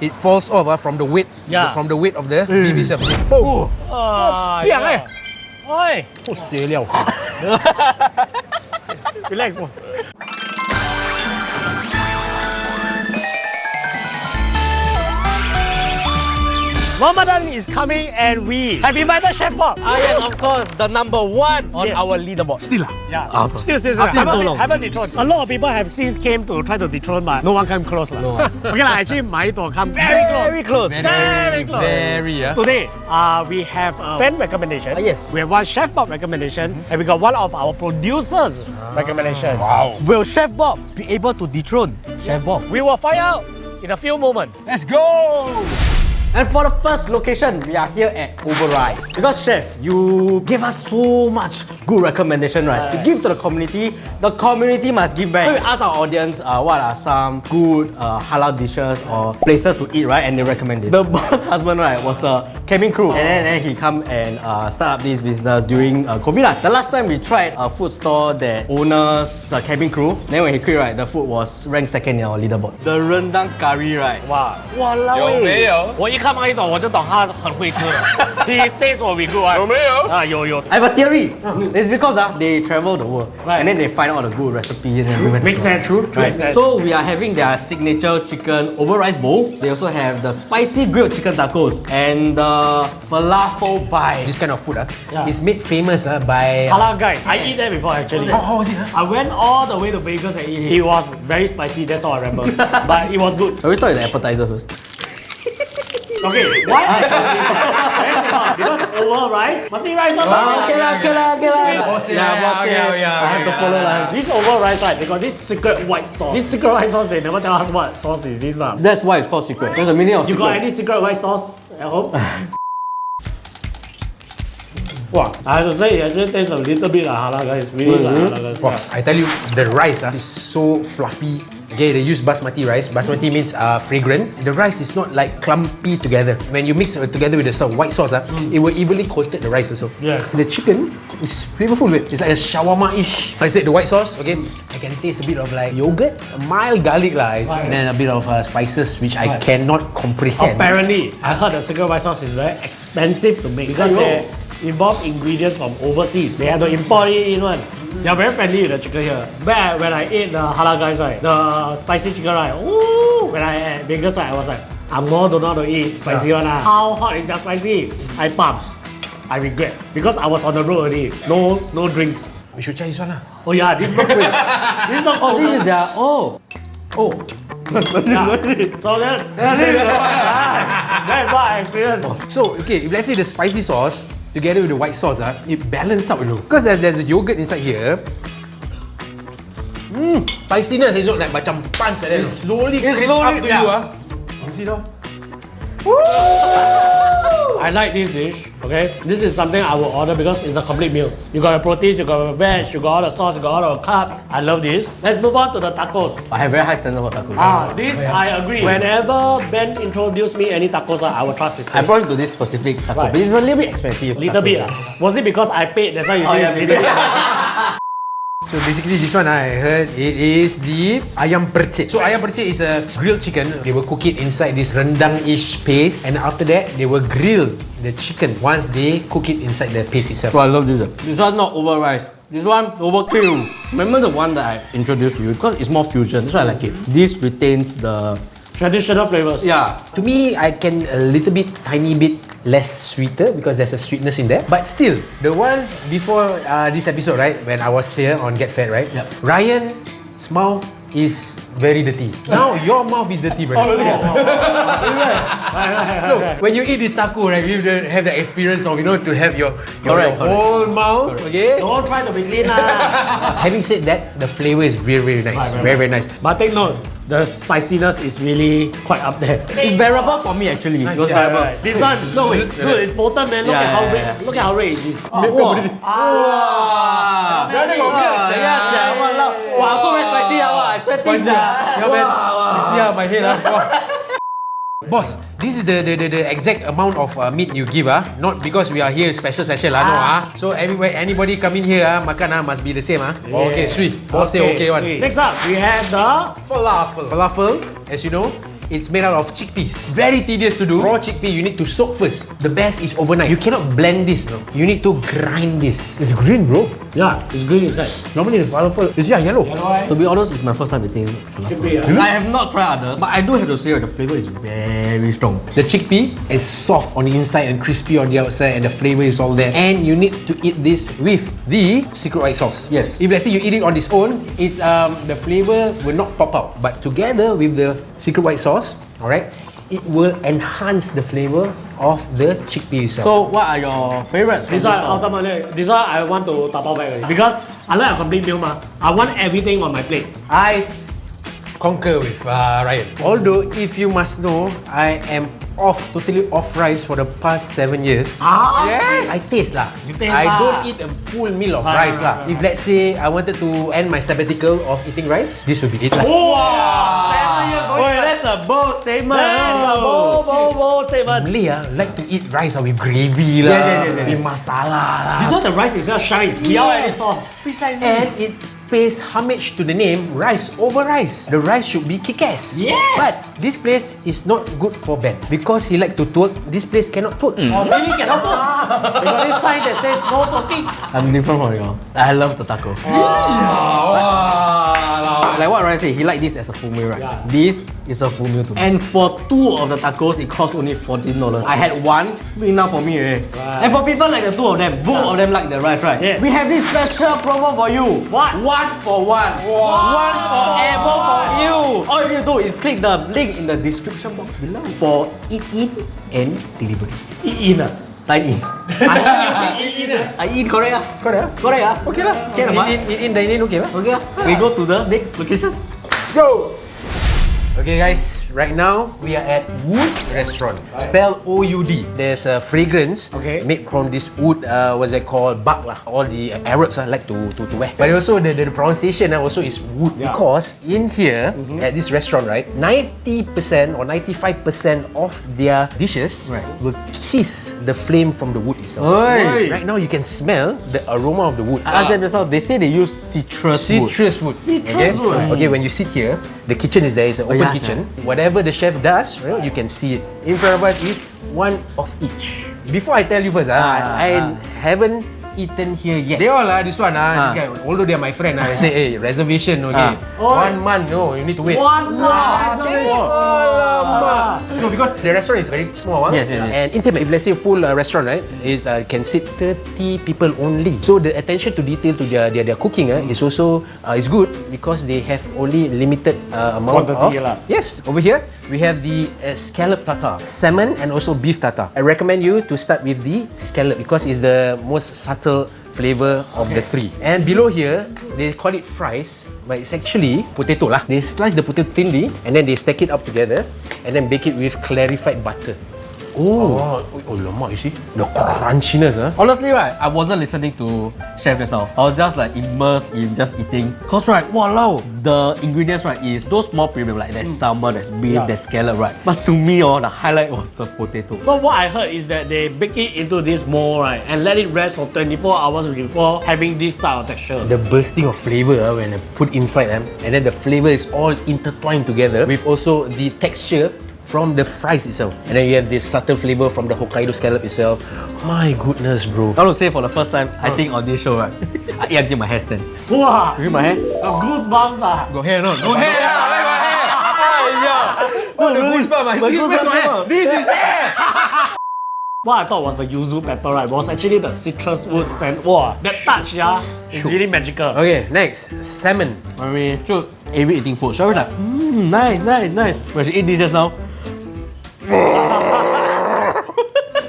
it falls off from the weight. From the weight of the beef itself. Oh, piang eh. Oi. Oh, 邪了. Relax, bro. Ramadan is coming and we have invited Chef Bob. Yes, of course, the number one on our leaderboard. Still Yeah. Still. After so long. Haven't dethroned. A lot of people have since came to try to dethrone, but no one came close. No one. Okay, actually, my door come very close. Very close. Today, we have a fan recommendation. Yes. We have one Chef Bob recommendation, and we got one of our producers recommendation. Wow. Will Chef Bob be able to dethrone Chef Bob? We will find out in a few moments. Let's go. And for the first location, we are here at Overrice. Because Chef, you gave us so much good recommendation, right? To give to the community must give back. So we asked our audience what are some good halal dishes or places to eat, right? And they recommended. The boss husband, right, was a cabin crew. And then he come and start up this business during COVID. The last time we tried a food store that owns the cabin crew, then when he quit, right, the food was ranked second in our leaderboard. The rendang curry, right? Wow. Walao, 有没有？我一看到一种，我就懂他很会吃了。His taste will be good. 有没有？有。I have a theory. It's because they travel the world, and then they find all the good recipes and everything. Makes sense. True. Right. So we are having their signature chicken over rice bowl. They also have the spicy grilled chicken tacos and the falafel bite. This kind of food is made famous by Halal guys. I eat that before actually. How was it? I went all the way to Vegas and eat it. It was very spicy, that's all I remember. But it was good. Shall we start with the appetizer first? Okay, why I very simple. Because over rice, must eat rice or not? Okay lah. boss, Yeah, I have to follow lah. This over rice, right, they got this secret white sauce. This secret white sauce, they never tell us what sauce is this lah. That's why it's called secret. There's a meaning of You secret. got any secret white sauce at home? Wow, I have to say, it actually tastes a little bit like halal guys. Really like halal guys. Wow, I tell you, the rice is so fluffy. Okay, they use basmati rice. Basmati means fragrant. The rice is not like clumpy together. When you mix it together with the white sauce, it will evenly coated the rice also. Yes. The chicken is flavorful. It's like a shawarma-ish. I said the white sauce, okay, I can taste a bit of like yogurt, a mild garlic and then a bit of spices which I cannot comprehend. Apparently, I heard the secret white sauce is very expensive to make because they involve ingredients from overseas. They have to import it in one. They are very friendly with the chicken here. But when I ate the halal guys, right, the spicy chicken, right, ooh, when I ate Vegas, right, I was like, I'm more don't know how to eat spicy one. How hot is that spicy? I pump. I regret because I was on the road already. No drinks. We should try this one. Oh yeah, this is not good. This is not Oh, good. this is their So that's what I experienced. So, okay, if let's say the spicy sauce together with the white sauce, it balances out, you know. Because there's a yogurt inside here. Spiciness is not like macam punch like that. It slowly creeps up to you. You see though? I like this dish, okay? This is something I will order because it's a complete meal. You got the proteins, you got the veg, you got all the sauce, you got all the carbs. I love this. Let's move on to the tacos. I have very high standard for tacos. This I agree. Whenever Ben introduced me any tacos, I will trust his taste. I brought it to this specific taco, Right. but it's a little bit expensive. Little bit. Was it because I paid? That's why you think it's little bit? So basically this one I heard it is the ayam percik. So ayam percik is a grilled chicken. They will cook it inside this rendang-ish paste, and after that they will grill the chicken once they cook it inside the paste itself. So I love this. This one not over rice. This one overkill. Remember the one that I introduced to you because it's more fusion. That's why I like it. This retains the Traditional flavors. yeah. To me, I can a little bit, tiny bit less sweeter because there's a sweetness in there. But still, the one before this episode, right, when I was here on Get Fat, right, Yep. Ryan's mouth is very dirty. Now your mouth is dirty, brother. Oh, really? So when you eat this taco, right, you have the experience of to have your Correct. whole mouth, okay. Don't try to be clean lah. Having said that, the flavor is very nice, very nice. But take note, the spiciness is really quite up there. It's bearable for me actually. It was bearable. This one, no wait, dude, it's potent man. Look Yeah, at how yeah, red, yeah. look at how red it is. Wow. Brother got milk. Yes, yeah. Wow, so very spicy. I sweating. Yeah, man. You see my head, Boss, this is the exact amount of meat you give, not because we are here special, no. So anybody come in here, makan must be the same, Okay, sweet. Boss say okay one. Sweet. Next up, we have the Falafel, as you know, it's made out of chickpeas. Very tedious to do. Raw chickpea, you need to soak first. The best is overnight. You cannot blend this, no. You need to grind this. It's green, bro. Yeah, it's green inside. Normally the falafel is yellow. To be honest, it's my first time eating falafel. I have not tried others, but I do have to say the flavor is very strong. The chickpea is soft on the inside and crispy on the outside, and the flavor is all there. And you need to eat this with the secret white sauce. Yes. If let's say you eat it on its own, it's the flavor will not pop out. But together with the secret white sauce, alright, it will enhance the flavor of the chickpea itself. So, what are your favorites? This one, ultimately, this one I want to tapao back already. Because I like a complete meal, I want everything on my plate. I concur with Ryan. Although, if you must know, I am totally off rice for the past 7 years. Yes. I taste lah. You taste I lah. don't eat a full meal of rice lah. If let's say I wanted to end my sabbatical of eating rice, this would be it lah. Wow! 7 years going. Wait, that's a bold statement. That's a bold statement. Malay like to eat rice with gravy lah, Yes. with masala lah. This one, the rice itself shines without any sauce. Precisely. And it pays homage to the name rice over rice. The rice should be kick-ass. Yes. But this place is not good for Ben because he like to twerk. This place cannot twerk. Oh, really cannot talk. You got this sign that says no talking. I'm different from you. I love the taco. Like what Ryan said, he like this as a full meal, right? Yeah. This is a full meal to me. And for 2 of the tacos, it cost only $14. I had one, big enough for me. Right. And for people like the 2 of them, both of them like the rice, right? Yes. We have this special promo for you. What? 1 for 1. One forever for you. All you need to do is click the link in the description box below for eat in and delivery. Eat in. Dine in. I eat correct. Correct. Okay lah. Okay lah, Eat in, dine in, okay lah. Okay, we go to the next location. Go! Okay guys, right now we are at OUD Restaurant. Spell OUD. There's a fragrance made from this wood, what's it called? Bark lah. All the Arabs like to wear. But also the pronunciation also is wood because in here at this restaurant, right, 90% or 95% of their dishes will kiss the flame from the wood itself. Oi. Right now you can smell the aroma of the wood. I asked them just now, they say they use citrus wood. Citrus wood. Okay, when you sit here, the kitchen is there. It's an open kitchen. Whatever the chef does, you can see it. In front of us is one of each. Before I tell you first, I haven't eaten here yet. They all this one this guy, although they are my friend, they say, hey, reservation, okay. 1 month, no, you need to wait. 1 month. So because the restaurant is very small, and intimate. If let's say full restaurant, right, is can sit 30 people only. So the attention to detail to their cooking is also is good because they have only limited amount quantity of. Yes, over here we have the scallop tartar, salmon and also beef tartar. I recommend you to start with the scallop because it's the most subtle flavor of the 3. And below here, they call it fries, but it's actually potato lah. They slice the potato thinly and then they stack it up together and then bake it with clarified butter. Oh, lemak, you see? The crunchiness, Honestly, right, I wasn't listening to chef just now. I was just like immersed in just eating. Cause right, walao, the ingredients right is those more premium, like there's salmon, there's beef, there's scallop, right. But to me, the highlight was the potato. So what I heard is that they bake it into this mold, right, and let it rest for 24 hours before having this style of texture. The bursting of flavor when I put inside them, and then the flavor is all intertwined together with also the texture from the fries itself. And then you have this subtle flavor from the Hokkaido scallop itself. My goodness, bro. I want to say for the first time, I think on this show, right, I eat until my hair stand. Wow! You see my hair? Goosebumps Got hair no? No hair! Oh, the goosebumps, I still got hair. This is hair! What I thought was the yuzu pepper, right, was actually the citrus wood scent. Wow, that touch, is really magical. Okay, next, salmon. When we shoot Avery eating food, so I was like, nice. When she eat this just now,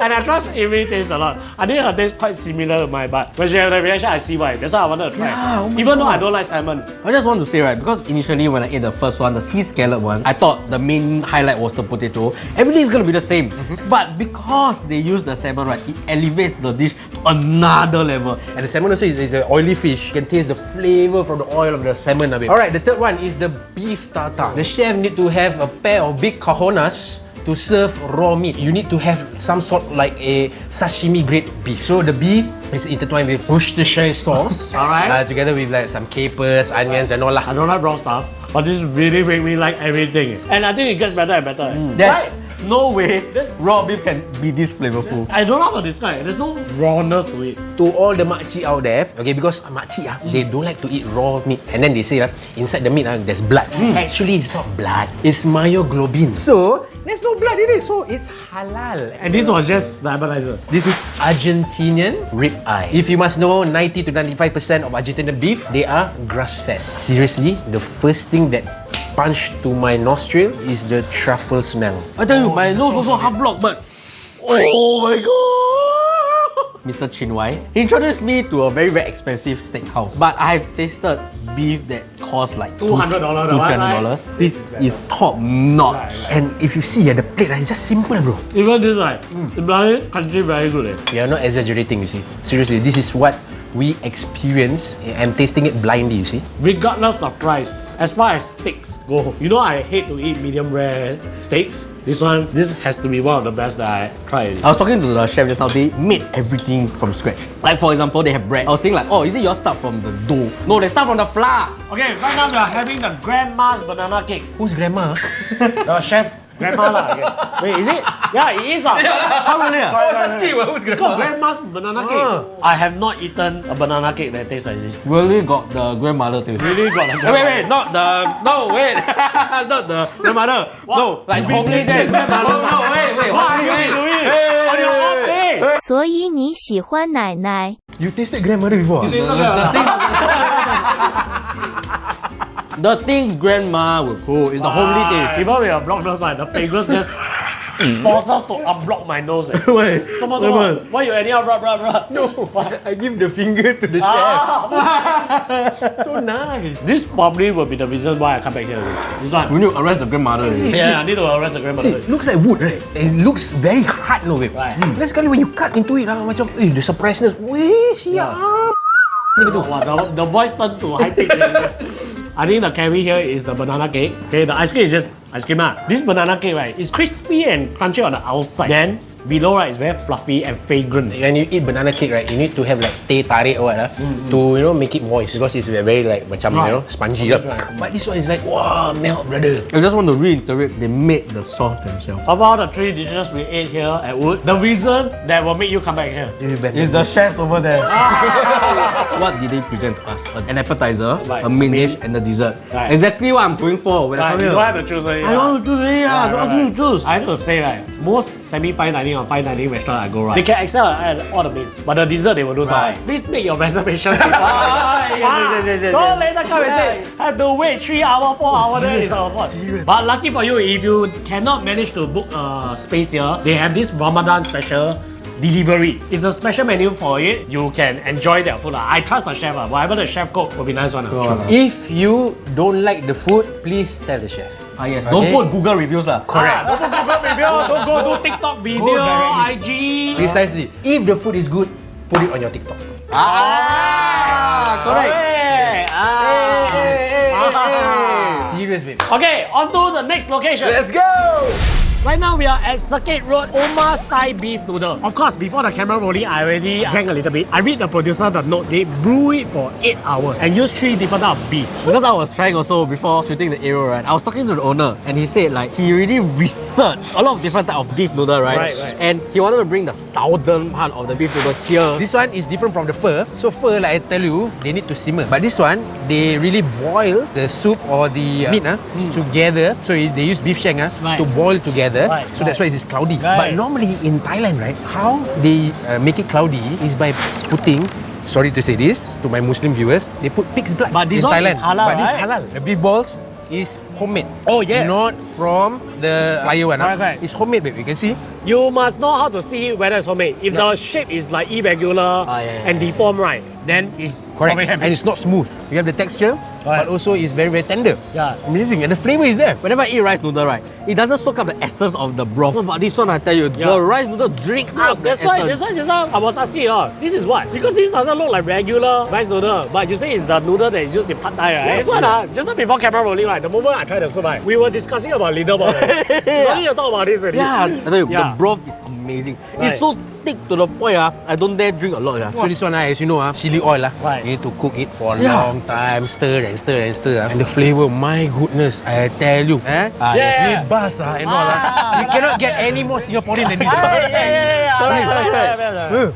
And I trust Avery tastes a lot. I think her taste quite similar to mine, but when she had the reaction, I see why. That's why I wanted to try. Even though I don't like salmon. I just want to say, right, because initially when I ate the first one, the sea scallop one, I thought the main highlight was the potato. Everything is gonna be the same. But because they use the salmon, right, it elevates the dish to another level. And the salmon also is an oily fish. You can taste the flavor from the oil of the salmon. Alright, the third one is the beef tartar. The chef need to have a pair of big cojones to serve raw meat. You need to have some sort like a sashimi grade beef. So the beef It's intertwined with Worcestershire sauce. Alright. Together with like some capers, onions and all lah. I don't like raw stuff, but this really make me like everything. And I think it gets better and better. There's no way raw beef can be this flavorful. I don't know how to describe. There's no rawness to it. To all the makcik out there, okay, because makcik they don't like to eat raw meat. And then they say inside the meat there's blood. Actually, it's not blood. It's myoglobin. So, there's no blood in it. So, it's halal. And this was just the appetizer. This is Argentinian rib eye. If you must know, 90 to 95% of Argentinian beef, they are grass-fed. Seriously, the first thing that punched to my nostril is the truffle smell. I tell you, my nose also half blocked, but oh my god! Mr. Chinwai, he introduced me to a very, very expensive steakhouse. But I've tasted beef that costs like $200. $200. This is top notch. And if you see the plate, it's just simple, bro. Even this, the bloody country very good. We are not exaggerating, you see. Seriously, this is what we experience. I'm tasting it blindly, you see. Regardless of price, as far as steaks go, you know I hate to eat medium rare steaks. This has to be one of the best that I tried. I was talking to the chef just now, they made everything from scratch. Like for example, they have bread. I was saying like, oh, is it your start from the dough? No, they start from the flour. Okay, right now we are having the grandma's banana cake. Who's grandma? The chef. Grandma lah. Okay. Wait, is it? Yeah, it is. How really? It's called grandma's banana cake. I have not eaten a banana cake that tastes like this. Really got the grandmother too. Really got the Wait, not the... No, wait. Not the grandmother. No, like homely then. No, wait. What are you doing? On your off day. 所以你喜欢奶奶。 You tasted grandmother before? The things grandma will cook is the homely taste. Even with a blocked nose, the fragrance just forces to unblock my nose. Why? Come on. Why you anyhow rub? No, I give the finger to the chef. So nice. This probably will be the reason why I come back here again. This one. We need to arrest the grandmother. Yeah, I need to arrest the grandmother. See, looks like wood, right? It looks very hard, no, babe. Right. Let's when you cut into it, macam, the surpriseness. Weh, siap. Wow, the voice turned to high pitch. I think the carry here is the banana cake. Okay, the ice cream is just ice cream. This banana cake, right, is crispy and crunchy on the outside. Then below, right, is very fluffy and fragrant. When you eat banana cake, right, you need to have like teh tarik or what to make it moist because it's very like macam spongy. But this one is like wow, melt, brother. I just want to reiterate, they made the sauce themselves. Of all the 3 dishes we ate here at Wood, the reason that will make you come back here Is the chefs over there. What did they present to us? An appetizer, a main dish, and a dessert. Right. Exactly what I'm going for when I come you here. don't have to choose it. I don't want to choose it. I don't want to choose. I have to say, right, most semi-fine dining or fine dining restaurant I go, right, they can excel at all the meats, but the dessert they will do something. Please make your reservation before. Yes. Don't later come and say, have to wait 3 hours, 4 hours, then it's our fault. But lucky for you, if you cannot manage to book a space here, they have this Ramadan special delivery. It's a special menu for it. You can enjoy their food. I trust the chef. Whatever the chef cook will be nice one. If you don't like the food, please tell the chef. Yes. Don't put Google reviews lah. Correct. Don't put Google review. Don't go do TikTok video, IG. Precisely. If the food is good, put it on your TikTok. Correct. Serious, babe. Okay, on to the next location. Let's go. Right now we are at Circuit Road, Omar's Thai Beef Noodle. Of course, before the camera rolling, I already drank a little bit. I read the producer the notes. They brew it for 8 hours and use 3 different types of beef. Because I was trying also before shooting the arrow, right? I was talking to the owner and he said like he really researched a lot of different types of beef noodle, right? Right. And he wanted to bring the southern part of the beef noodle here. This one is different from the pho. So pho, like I tell you, they need to simmer. But this one, they really boil the soup or the meat together. So they use beef shank to boil together. So that's why it's cloudy. But normally in Thailand, right, how they make it cloudy is by putting, sorry to say this to my Muslim viewers, they put pig's blood But this in one Thailand. is halal, But this is right? halal. The beef balls is homemade. Oh, yeah. Not from the flyer one. Correct. It's homemade, babe. You can see. You must know how to see whether it's homemade. If the shape is like irregular and deformed, right, then it's Correct. homemade. And it's not smooth. You have the texture, but also it's very, very tender. Yeah. Amazing. And the flavor is there. Whenever I eat rice noodle, right, it doesn't soak up the essence of the broth. But this one, I tell you, Yeah. the rice noodle drink up the That's why essence. just now I was asking you, this is what? Because this doesn't look like regular rice noodle, but you say it's the noodle that is used in pad thai, right? This one, just now before camera rolling, right, the moment I tried the soup, right, we were discussing about leaderboard. We don't need to talk about this already. Yeah, I tell you, Yeah. the broth is amazing. Right. It's so thick to the point, I don't dare drink a lot. So this one, as you know, chili oil. Right. You need to cook it for a Yeah. long time, stir and stir and stir. And the flavour, my goodness, I tell you. Yeah. Libas and all. You cannot get any more Singaporean than this. Yeah. Correct.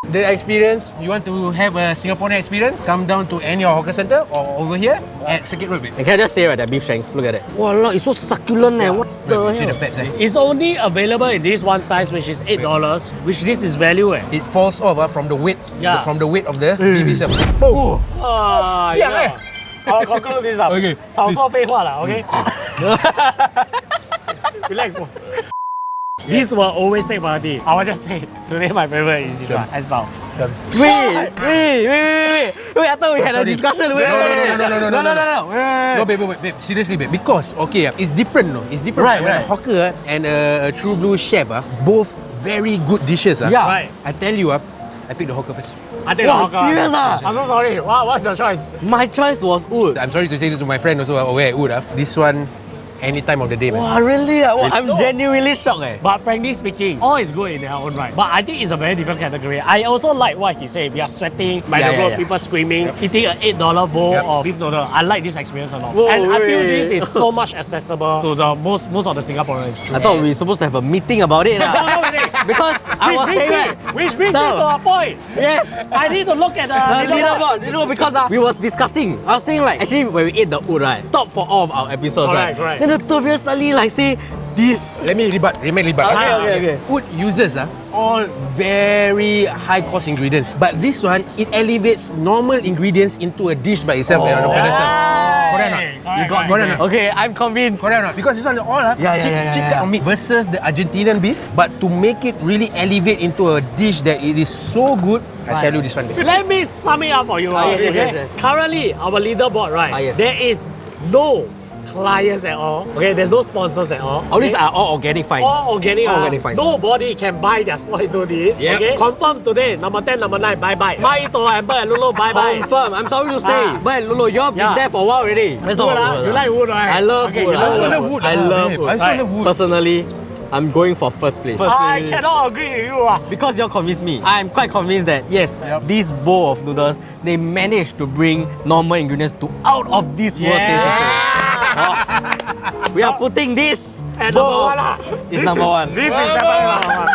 The experience, you want to have a Singaporean experience, come down to any hawker centre or over here at Circuit Road. And can I just say, right, that beef shanks, look at it. Wow, it's so succulent, What the See the hell? fats, It's only available in this one size, which is $8, which this is value. It falls off from the weight, Yeah. from the weight of the beef itself. Boom. Yeah. I'll conclude this up. Okay, 少说废话了 okay? Relax, bro. This will always take priority. I will just say, today my favorite is this one, hands down. Wait, I thought we had a Sorry. discussion. No, babe, seriously, babe. Because, it's different, no? It's different. Right, When right. a hawker and a true blue chef, both very good dishes. Yeah. Right. I tell you, I pick the hawker first. I take Wow, the hawker. serious I'm so sorry. What's your choice? My choice was OUD. I'm sorry to say this to my friend also over at OUD. This one, any time of the day, man. Wow, really? I'm genuinely shocked. But frankly speaking, all is good in their own right. But I think it's a very different category. I also like what he said. We are sweating by the road, people screaming, eating an $8 bowl of beef noodle. I like this experience a lot. Whoa, and I feel wait. this is so much accessible to the most of the Singaporeans. I thought we were supposed to have a meeting about it. Because I was saying, right, Which brings me to a point. yes, I need to look at the leaderboard. You know, because we was discussing. I was saying like, actually when we ate the OUD, right, top for all of our episodes, Correct, right? correct. Then the two of you suddenly like say this. Let me rebat. Okay. OUD uses all very high cost ingredients. But this one, it elevates normal ingredients into a dish by itself on the pedestal. Correct or not? Correct or not? Okay, I'm convinced. Correct or not? Because this one all Yeah. cheap cut of meat versus the Argentinian beef. But to make it really elevate into a dish that it is so good, I tell you this one. Let me sum it up for you. Yes. Currently, our leaderboard, right? Yes. There is no clients at all. Okay, there's no sponsors at all. All these are all organic finds. All organic. All organic finds. Nobody can buy their spot into this. Yep. Okay, confirm today. Number 10, number 9, bye bye. Buy it to Amber and Lulu, bye bye. Confirm. I'm sorry to say, but Lolo, you've been Yeah. there for a while already. Let's Wood, you like wood, right? I love Okay, wood. you love I wood. love wood. I love wood. I also love wood. Personally, I'm going for first place. I cannot agree with you. Because you're convinced me. I'm quite convinced that yes, this bowl of noodles, they managed to bring normal ingredients to out of this world taste. We are putting this And bowl number 1 is number one. This is definitely number 1.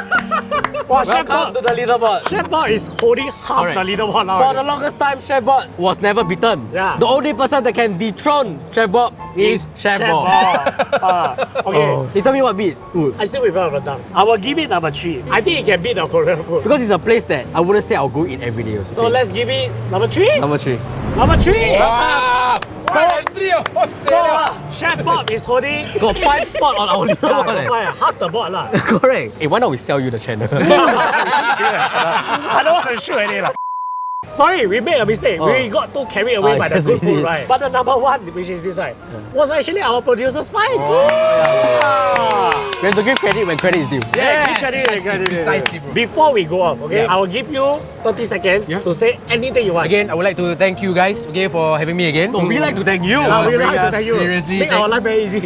Wow, Chef Welcome to Bob. the leaderboard. Chef Bob is holding half Correct. the leaderboard now. For the longest time, Chef Bob was never beaten. Yeah. The only person that can dethrone Chef Bob is Chef Bob. Okay. You tell me what beat OUD. I still prefer Ramadan. I will give it number 3. I think it can beat the Korean food. Because it's a place that I wouldn't say I'll go eat every day. So let's give it number 3. Number 3. Number 3. Wow! So, So, Chef Bob is holding Got 5 spots on our leaderboard. half the board lah. Correct. Hey, why not we sell you the channel? I don't want to shoot any lah. Sorry, we made a mistake. We got too carried away by the yes, good we food, did. right? But the number 1, which is this right, was actually our producer's find. We have to give credit when credit is due. Yeah, give credit, precisely, bro. Before we go off, okay, I will give you 30 seconds to say anything you want. again, I would like to thank you guys, for having me again. We like to thank you. We like to thank you. Seriously, Make our life very easy.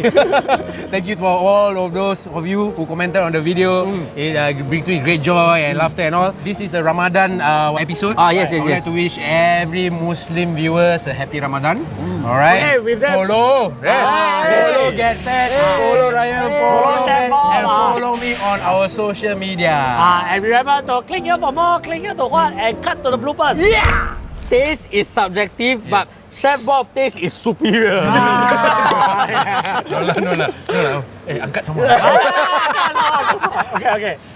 Thank you for all of those of you who commented on the video. It brings me great joy and laughter and all. This is a Ramadan episode. Yes. I would like to wish every Muslim viewers a happy Ramadan. Alright? Okay, with that- follow, follow Get Fat, follow Ryan, follow Chef Matt, Bob, and follow me on our social media. And remember to click here for more, click here to what, and cut to the bloopers. Yeah! Taste is subjective, but Chef Bob taste is superior. No lah. Angkat sama. Okay.